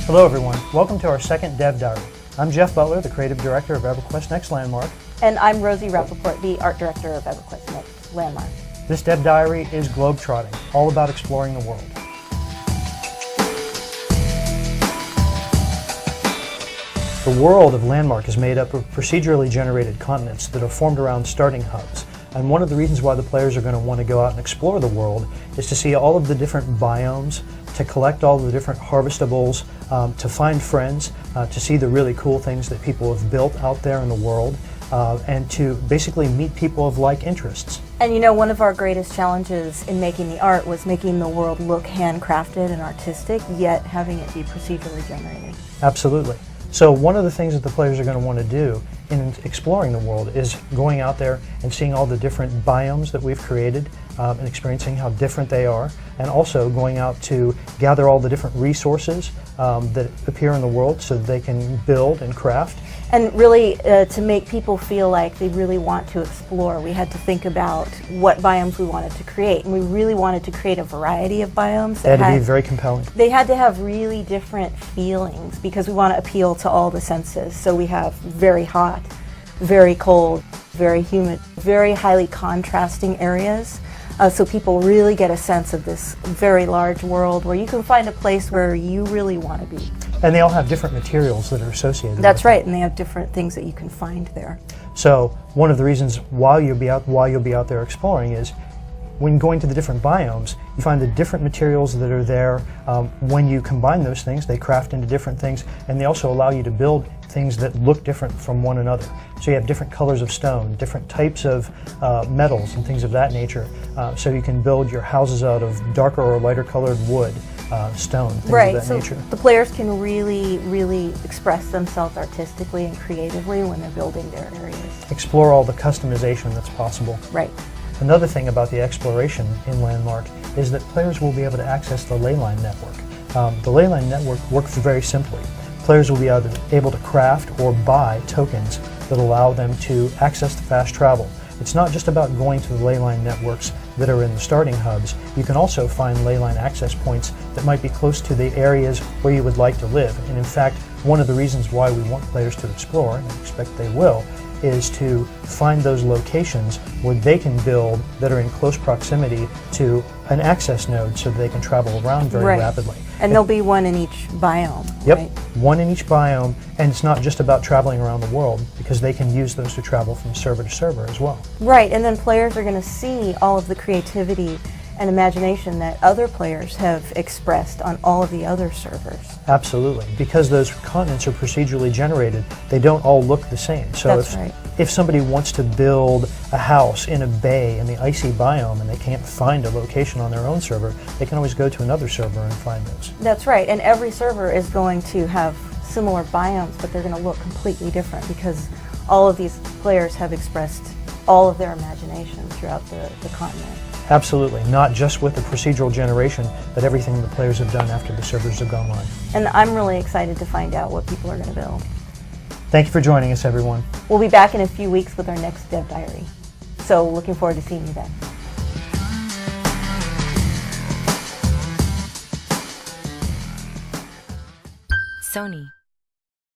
Hello everyone, welcome to our second Dev Diary. I'm Jeff Butler, the Creative Director of EverQuest Next Landmark. And I'm Rosie Rappaport, the Art Director of EverQuest Next Landmark. This Dev Diary is globetrotting, all about exploring the world. The world of Landmark is made up of procedurally generated continents that are formed around starting hubs. And one of the reasons why the players are going to want to go out and explore the world is to see all of the different biomes, to collect all the different harvestables, to find friends, to see the really cool things that people have built out there in the world, and to basically meet people of like interests. And you know, one of our greatest challenges in making the art was making the world look handcrafted and artistic, yet having it be procedurally generated. Absolutely. So one of the things that the players are going to want to do in exploring the world is going out there and seeing all the different biomes that we've created and experiencing how different they are, and also going out to gather all the different resources that appear in the world so that they can build and craft. And really, to make people feel like they really want to explore, we had to think about what biomes we wanted to create. And we really wanted to create a variety of biomes. They had to be very compelling. They had to have really different feelings because we want to appeal to all the senses. So we have very hot, very cold, very humid, very highly contrasting areas. So people really get a sense of this very large world where you can find a place where you really want to be. And they all have different materials that are associated. That's right, and they have different things that you can find there. So one of the reasons why you'll be out there exploring is when going to the different biomes, you find the different materials that are there. When you combine those things, they craft into different things, and they also allow you to build things that look different from one another. So you have different colors of stone, different types of metals and things of that nature. So you can build your houses out of darker or lighter colored wood, stone, things of that nature. The players can really express themselves artistically and creatively when they're building their areas. Explore all the customization that's possible. Right. Another thing about the exploration in Landmark is that players will be able to access the Leyline network. The Leyline network works very simply. Players will be able to craft or buy tokens that allow them to access the fast travel. It's not just about going to the Leyline networks that are in the starting hubs. You can also find Leyline access points that might be close to the areas where you would like to live. And in fact, one of the reasons why we want players to explore, and I expect they will, is to find those locations where they can build that are in close proximity to an access node so that they can travel around very rapidly. And there'll be one in each biome. Yep, right? One in each biome, and it's not just about traveling around the world because they can use those to travel from server to server as well. Right, and then players are going to see all of the creativity and imagination that other players have expressed on all of the other servers. Absolutely. Because those continents are procedurally generated, they don't all look the same. So if somebody wants to build a house in a bay in the icy biome and they can't find a location on their own server, they can always go to another server and find those. That's right, and every server is going to have similar biomes, but they're going to look completely different because all of these players have expressed all of their imagination throughout the continent. Absolutely, not just with the procedural generation, but everything the players have done after the servers have gone live. And I'm really excited to find out what people are going to build. Thank you for joining us, everyone. We'll be back in a few weeks with our next Dev Diary. So looking forward to seeing you then. Sony.